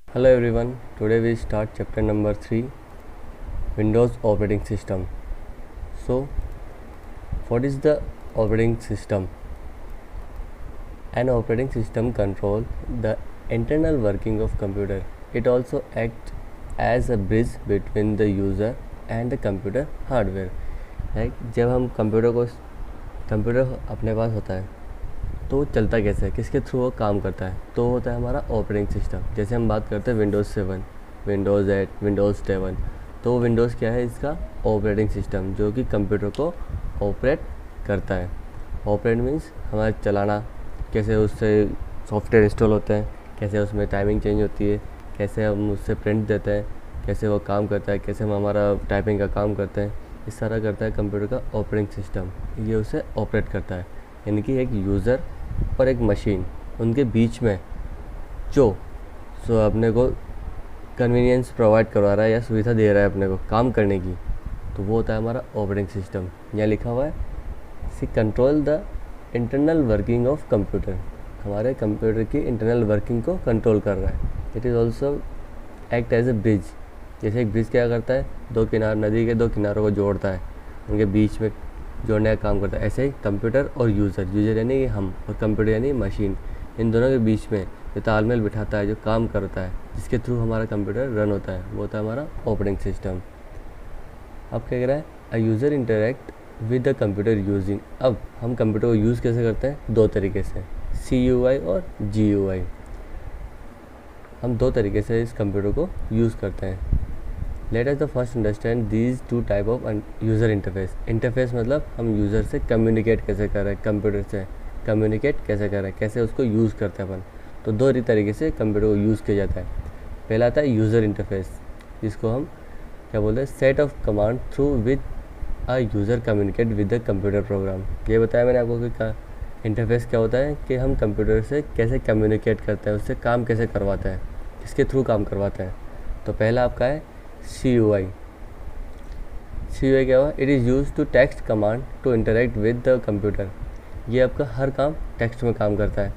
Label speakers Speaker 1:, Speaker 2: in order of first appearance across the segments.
Speaker 1: Hello everyone, today we start chapter number 3, Windows operating system. So, what is the operating system? An operating system controls the internal working of computer. It also acts as a bridge between the user and the computer hardware. जब हम computer अपने पास होता है तो चलता कैसे है, किसके थ्रू वो काम करता है, तो होता है हमारा ऑपरेटिंग सिस्टम। जैसे हम बात करते हैं विंडोज़ 7, विंडोज़ 8, विंडोज़ 7, तो विंडोज़ क्या है, इसका ऑपरेटिंग सिस्टम जो कि कंप्यूटर को ऑपरेट करता है। ऑपरेट मीन्स हमारा चलाना, कैसे उससे सॉफ्टवेयर इंस्टॉल होते हैं, कैसे उसमें टाइमिंग चेंज होती है, कैसे हम उससे प्रिंट देते हैं, कैसे वो काम करता है, कैसे हम हमारा टाइपिंग का काम करते हैं, इस सारा करता है कंप्यूटर का ऑपरेटिंग सिस्टम। ये उसे ऑपरेट करता है, यानी कि एक यूज़र और एक मशीन, उनके बीच में जो अपने को कन्वीनियंस प्रोवाइड करवा रहा है या सुविधा दे रहा है अपने को काम करने की, तो वो होता है हमारा ऑपरेटिंग सिस्टम। यहाँ लिखा हुआ है C control the internal working of computer, हमारे कंप्यूटर की इंटरनल वर्किंग को कंट्रोल कर रहा है। It is also act as a bridge, जैसे एक ब्रिज क्या करता है, नदी के दो किनारों को जोड़ता है, उनके बीच में जोड़ने का काम करता है। ऐसे ही कंप्यूटर और यूज़र यानी हम और कंप्यूटर यानी मशीन, इन दोनों के बीच में जो तालमेल बिठाता है, जो काम करता है, जिसके थ्रू हमारा कंप्यूटर रन होता है, वो होता है हमारा ऑपरेटिंग सिस्टम। अब क्या कह रहा है, अ user interact with the computer using. अब हम कंप्यूटर को यूज़ कैसे करते हैं, दो तरीके से, CUI और GUI। हम दो तरीके से इस कंप्यूटर को यूज़ करते हैं। Let us the first understand these two type of user interface. Interface मतलब हम यूज़र से कम्युनिकेट कैसे कर रहे हैं, कंप्यूटर से कम्युनिकेट कैसे कर रहे हैं, कैसे उसको यूज़ करते हैं अपन। तो दो तरीके से कंप्यूटर को यूज़ किया जाता है। पहला आता है यूज़र इंटरफेस, जिसको हम क्या बोलते हैं, set of command through with a user communicate with the computer program. ये बताया मैंने आपको कि इंटरफेस क्या होता है, कि हम कंप्यूटर से कैसे कम्युनिकेट करते हैं, उससे काम कैसे करवाते हैं, किसके थ्रू काम करवाते हैं। तो पहला आपका है CUI। क्या हुआ, it is use to text command to interact with the computer. ये आपका हर काम टेक्स्ट में काम करता है।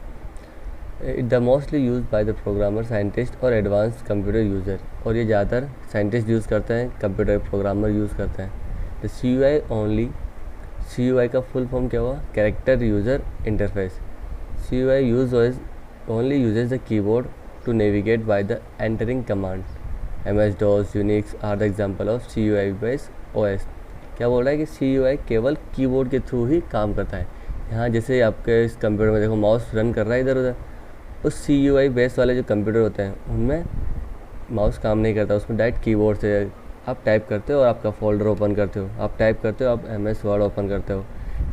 Speaker 1: It the mostly use by the programmer, scientist और एडवांस कंप्यूटर यूज़र। और ये ज़्यादातर साइंटिस्ट यूज़ करते हैं, कंप्यूटर प्रोग्रामर यूज़ करते हैं। द CUI का फुल फॉर्म क्या हुआ, character user interface. CUI only uses the keyboard to navigate by the entering command. MS-DOS, Unix are the example of CUI based OS। क्या बोल रहा है कि CUI केवल कीबोर्ड के थ्रू ही काम करता है। यहाँ जैसे आपके इस कंप्यूटर में देखो माउस रन कर रहा है इधर उधर, उस CUI बेस वाले जो कंप्यूटर होते हैं उनमें माउस काम नहीं करता, उसमें डायरेक्ट कीबोर्ड से आप टाइप करते हो और आपका फोल्डर ओपन करते हो, आप टाइप करते हो, आप MS वर्ड ओपन करते हो,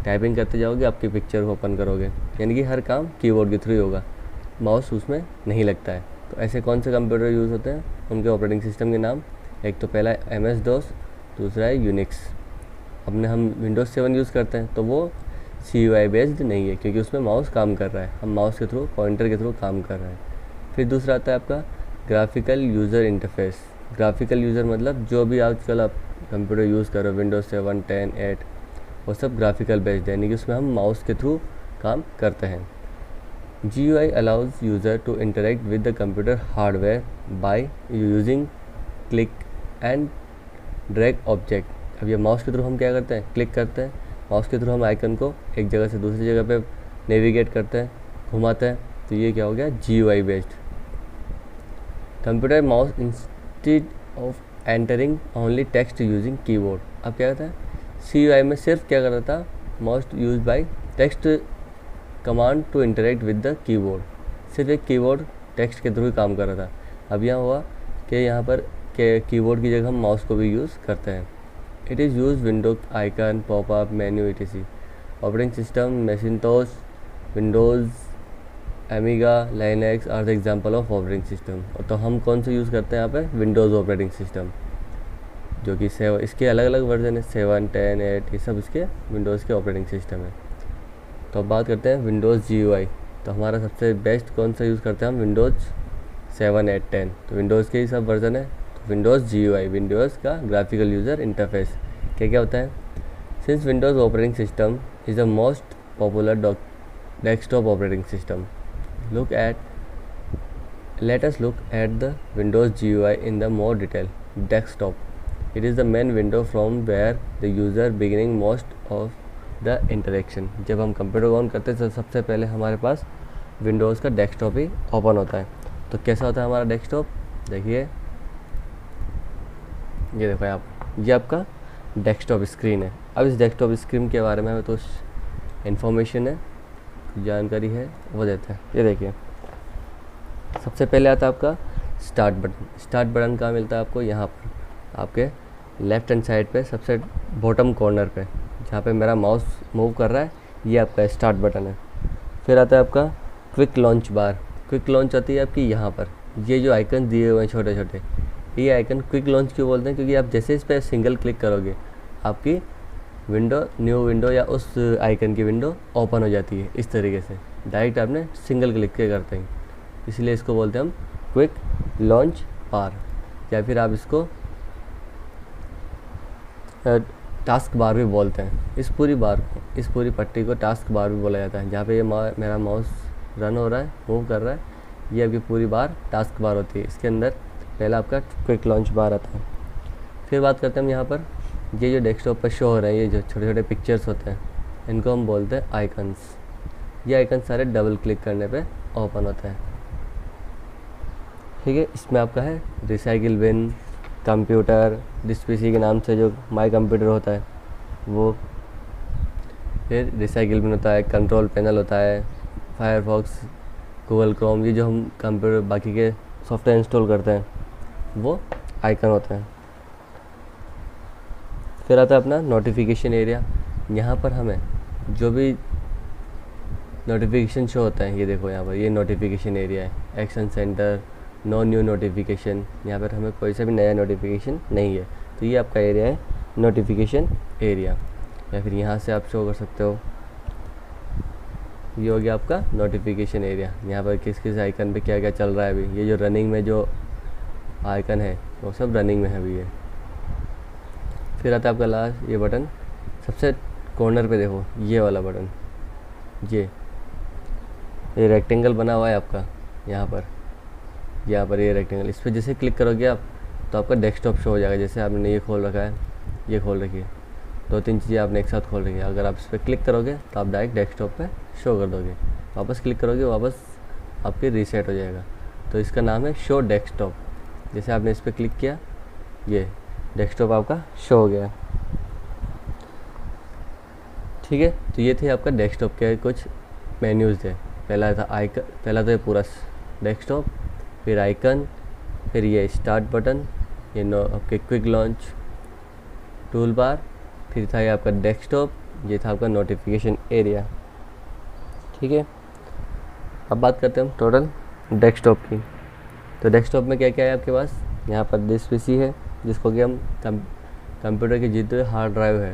Speaker 1: टाइपिंग करते जाओगे, आपकी पिक्चर को ओपन करोगे, यानी कि हर काम कीबोर्ड के थ्रू ही होगा, माउस उसमें नहीं लगता है। तो ऐसे कौन से कंप्यूटर यूज़ होते हैं, उनके ऑपरेटिंग सिस्टम के नाम, एक तो पहला है MS-DOS, दूसरा है यूनिक्स। अपने हम विंडोज़ 7 यूज़ करते हैं तो वो CUI बेस्ड नहीं है, क्योंकि उसमें माउस काम कर रहा है, हम माउस के थ्रू, पॉइंटर के थ्रू काम कर रहे हैं। फिर दूसरा आता है आपका graphical user interface. Graphical user मतलब जो भी आजकल आप कंप्यूटर यूज़ कर रहे हो, विंडोज़ 7, 10, 8, वो सब ग्राफिकल बेस्ड है, यानी कि उसमें हम माउस के थ्रू काम करते हैं। GUI allows user to interact with the computer hardware by using click and drag object। अब ये माउस के थ्रू हम क्या करते हैं, क्लिक करते हैं, माउस के थ्रू हम आइकन को एक जगह से दूसरी जगह पे नेविगेट करते हैं, घुमाते हैं, तो ये क्या हो गया, GUI based. Computer mouse instead of entering only text using keyboard. अब क्या कहता है, CUI में सिर्फ क्या करता था, mouse use by text command to interact with the keyboard, सिर्फ एक कीबोर्ड टेक्स्ट के थ्रू ही काम कर रहा था। अब यहाँ हुआ कि यहाँ पर कीबोर्ड की जगह हम माउस को भी यूज़ करते हैं। It is use window icon, popup menu etc। Operating system Macintosh, Windows, Amiga, Linux are the example of operating system. तो हम कौन से यूज़ करते हैं यहाँ पे, विंडोज़ ऑपरेटिंग सिस्टम, जो कि इसके अलग अलग वर्जन है, 7, 10, 8, ये सब इसके विंडोज़ के ऑपरेटिंग सिस्टम है। तो अब बात करते हैं विंडोज़ GUI। तो हमारा सबसे बेस्ट कौन सा यूज़ करते हैं हम, विंडोज़ 7, 8, 10, तो विंडोज़ के ही सब वर्जन है। तो विंडोज़ GUI, विंडोज़ का ग्राफिकल यूज़र इंटरफेस, क्या क्या होता है। Since Windows operating system is the most popular desktop operating system, look at Let us look at the Windows GUI in the more detail. Desktop. It is the main window from where the user beginning most of the interaction. जब हम computer on करते हैं तो सबसे पहले हमारे पास Windows का desktop ही open होता है। तो कैसा होता है हमारा डेस्कटॉप? देखिए, ये देखो यहाँ पर, ये आपका डेस्कटॉप स्क्रीन है। अब इस डेस्कटॉप स्क्रीन के बारे में हमें तो इन्फॉर्मेशन है, जानकारी है, वो देते हैं। ये देखिए, सबसे पहले आता है आपका स्टार्ट बटन। स्टार्ट बटन कहाँ मिलता है आपको? यहाँ पर आपके लेफ्ट हैंड साइड पे सबसे बॉटम कॉर्नर पे, जहाँ पे मेरा माउस मूव कर रहा है, ये आपका स्टार्ट बटन है। फिर आता है आपका क्विक लॉन्च बार। क्विक लॉन्च आती है आपकी यहाँ पर। ये जो आइकन दिए हुए हैं छोटे छोटे, ये आइकन क्विक लॉन्च क्यों बोलते हैं? क्योंकि आप जैसे इस पर सिंगल क्लिक करोगे आपकी विंडो, न्यू विंडो या उस आइकन की विंडो ओपन हो जाती है। इस तरीके से डायरेक्ट आपने सिंगल क्लिक के करते हैं, इसलिए इसको बोलते हैं हम क्विक लॉन्च बार, या फिर आप इसको टास्क बार भी बोलते हैं। इस पूरी पट्टी को टास्क बार भी बोला जाता है। जहाँ पे ये मेरा माउस रन हो रहा है, मूव कर रहा है, ये आपकी पूरी बार टास्क बार होती है। इसके अंदर पहला आपका क्विक लॉन्च बार आता है। फिर बात करते हैं हम यहाँ पर, ये जो डेस्कटॉप पर शो हो रहे हैं, ये जो छोटे छोटे पिक्चर्स होते हैं, इनको हम बोलते हैं आइकन्स। ये आइकन सारे डबल क्लिक करने पे ओपन होता है। ठीक है, इसमें आपका है recycle bin, computer, this PC के नाम से जो माई कंप्यूटर होता है वो, फिर रिसाइकिल बिन होता है, कंट्रोल पैनल होता है, फायरफॉक्स, गूगल क्रोम, ये जो हम कंप्यूटर बाकी के सॉफ्टवेयर इंस्टॉल करते हैं वो आइकन होते हैं। फिर आता है अपना नोटिफिकेशन एरिया। यहाँ पर हमें जो भी नोटिफिकेशन शो होता है, ये देखो यहाँ पर, ये नोटिफिकेशन एरिया है। Action centre, no new notification, यहाँ पर हमें कोई सा भी नया नोटिफिकेशन नहीं है, तो ये आपका एरिया है नोटिफिकेशन एरिया। या फिर यहाँ से आप शो कर सकते हो, ये हो गया आपका नोटिफिकेशन एरिया। यहाँ पर किस किस आइकन पे क्या क्या चल रहा है अभी। ये जो रनिंग में जो आइकन है वो सब रनिंग में है अभी ये। फिर आता है आपका लास्ट ये बटन, सबसे कॉर्नर पे देखो, ये वाला बटन, ये रेक्टेंगल बना हुआ है आपका यहाँ पर ये रेक्टेंगल, इस पर जैसे क्लिक करोगे आप तो आपका डेस्कटॉप शो हो जाएगा। जैसे आपने ये खोल रखा है, ये खोल रखी है, 2-3 चीज़ें आपने एक साथ खोल रखी है। अगर आप इस पर क्लिक करोगे तो आप डायरेक्ट डेस्कटॉप पे शो कर दोगे। वापस क्लिक करोगे, वापस आपके रीसेट हो जाएगा। तो इसका नाम है शो डेस्कटॉप। जैसे आपने इस पर क्लिक किया, ये डेस्कटॉप आपका शो हो गया। ठीक है, तो ये थे आपका डेस्कटॉप के कुछ मेन्यूज़ थे। पहला था आइकन, पहला तो ये पूरा डेस्कटॉप, फिर आइकन, फिर ये स्टार्ट बटन, ये आपके क्विक लॉन्च टूल बार, फिर था ये आपका डेस्कटॉप, ये था आपका नोटिफिकेशन एरिया। ठीक है, अब बात करते हैं हम टोटल डेस्कटॉप की। तो डेस्कटॉप में क्या क्या है आपके पास? यहाँ पर दिस पीसी है, जिसको कि हम कंप्यूटर की जितने हार्ड ड्राइव है,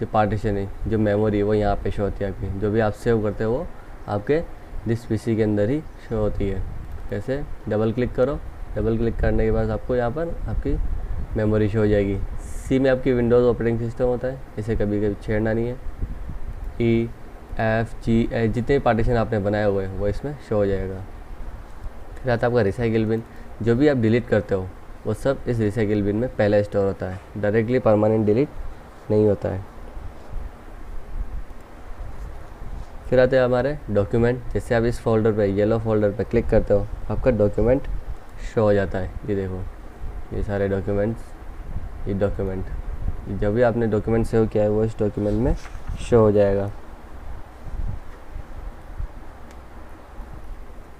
Speaker 1: जो पार्टीशन है, जो मेमोरी है, वो यहाँ पे शो होती है आपकी। जो भी आप सेव करते हो वो आपके दिस पीसी के अंदर ही शो होती है। कैसे? डबल क्लिक करो, डबल क्लिक करने के बाद आपको यहाँ पर आपकी मेमोरी शो हो जाएगी। सी में आपकी विंडोज़ ऑपरेटिंग सिस्टम होता है, इसे कभी कभी छेड़ना नहीं है। ई, एफ, जी, एच, जितने पार्टीशन आपने बनाए हुए हैं वो इसमें शो हो जाएगा। फिर आता है आपका रिसाइकिल बिन। जो भी आप डिलीट करते हो वो सब इस रिसाइकिल बिन में पहले स्टोर होता है, डायरेक्टली परमानेंट डिलीट नहीं होता है। फिर आते हैं हमारे डॉक्यूमेंट। जैसे आप इस फोल्डर पे, येलो फोल्डर पे क्लिक करते हो, आपका डॉक्यूमेंट शो हो जाता है। ये देखो, ये सारे डॉक्यूमेंट्स, ये डॉक्यूमेंट, जब भी आपने डॉक्यूमेंट सेव किया है वो इस डॉक्यूमेंट में शो हो जाएगा।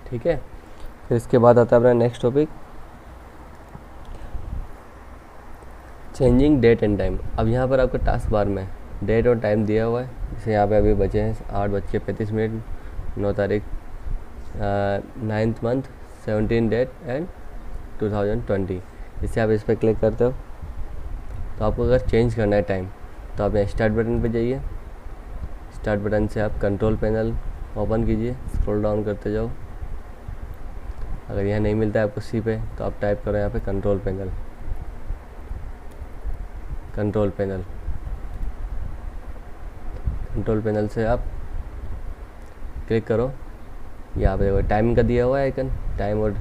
Speaker 1: ठीक है, फिर इसके बाद आता है अपना next topic, changing date and time. अब यहाँ पर आपका टास्क बार में डेट और टाइम दिया हुआ है। जैसे यहाँ पे अभी बचे हैं 8:35, 9 तारीख, 9th मंथ, 17 डेट एंड 2020। इससे आप इस पर क्लिक करते हो तो आपको अगर चेंज करना है टाइम तो आप यहाँ स्टार्ट बटन पे जाइए। स्टार्ट बटन से आप कंट्रोल पैनल ओपन कीजिए, स्क्रॉल डाउन करते जाओ। अगर यहाँ नहीं मिलता है आपको सी पे तो आप टाइप करो यहाँ पे control panel, control panel. Control panel से आप क्लिक करो, यहाँ पे टाइम का दिया हुआ है आइकन, टाइम और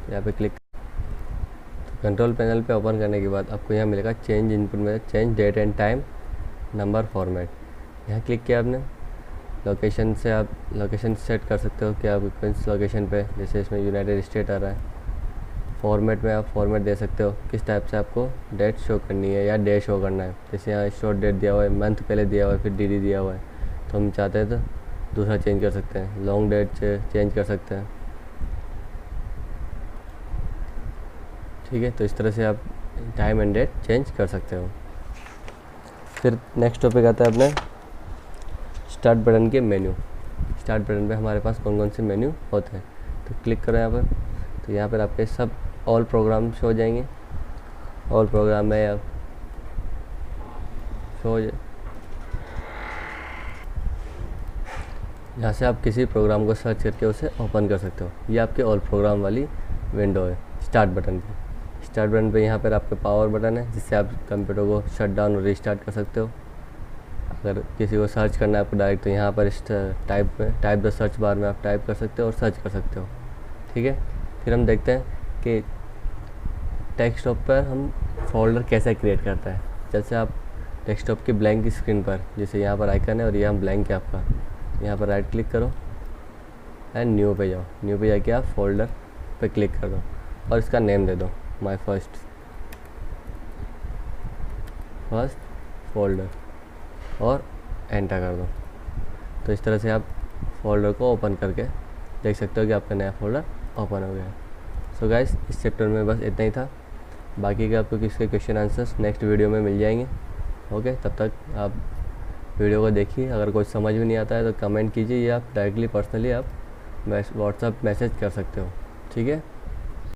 Speaker 1: यहाँ पे क्लिक, तो कंट्रोल पैनल पे ओपन करने के बाद आपको यहाँ मिलेगा चेंज इनपुट में, change date and time number format. यहाँ क्लिक किया आपने, लोकेशन से आप लोकेशन सेट कर सकते हो कि आप कौन सी लोकेशन पे, जैसे इसमें यूनाइटेड स्टेट आ रहा है। फॉर्मेट में आप फॉर्मेट दे सकते हो किस टाइप से आपको डेट शो करनी है या डे शो करना है। जैसे यहाँ शॉर्ट डेट दिया हुआ है, मंथ पहले दिया हुआ है, फिर डी दिया हुआ है, तो हम चाहते हैं तो दूसरा चेंज कर सकते हैं, लॉन्ग डेट से चेंज कर सकते हैं। ठीक है, तो इस तरह से आप टाइम एंड डेट चेंज कर सकते हो। फिर नेक्स्ट टॉपिक आता है अपने स्टार्ट बटन के मेन्यू। स्टार्ट बटन पे हमारे पास कौन कौन से मेन्यू होते हैं, तो क्लिक करो यहाँ पर, तो यहाँ पर आपके सब ऑल प्रोग्राम शो हो जाएंगे। ऑल प्रोग्राम में आप शो, यहाँ से आप किसी प्रोग्राम को सर्च करके उसे ओपन कर सकते हो। ये आपके ऑल प्रोग्राम वाली विंडो है स्टार्ट बटन पे। स्टार्ट बटन पे यहाँ पर आपके पावर बटन है, जिससे आप कंप्यूटर को शट डाउन और रीस्टार्ट कर सकते हो। अगर किसी को सर्च करना है आपको डायरेक्ट, तो यहाँ पर इस टाइप द सर्च बार में आप टाइप कर सकते हो और सर्च कर सकते हो। ठीक है, फिर हम देखते हैं कि डेस्कटॉप पर हम फोल्डर कैसे क्रिएट करता है। जैसे आप डेस्कटॉप की ब्लैंक स्क्रीन पर, जैसे यहाँ पर आइकन है और यहाँ ब्लैंक है आपका, यहाँ पर राइट क्लिक करो एंड न्यू पे जाओ। न्यू पे जाके आप फोल्डर पे क्लिक कर दो और इसका नेम दे दो माय फर्स्ट फोल्डर और एंटर कर दो। तो इस तरह से आप फोल्डर को ओपन करके देख सकते हो कि आपका नया फोल्डर ओपन हो गया है। सो गाइस, इस चैप्टर में बस इतना ही था। बाकी के आपको किसके क्वेश्चन आंसर्स नेक्स्ट वीडियो में मिल जाएंगे। ओके, तब तक आप वीडियो को देखिए। अगर कुछ समझ में नहीं आता है तो कमेंट कीजिए, या आप डायरेक्टली पर्सनली आप व्हाट्सएप मैसेज कर सकते हो। ठीक है।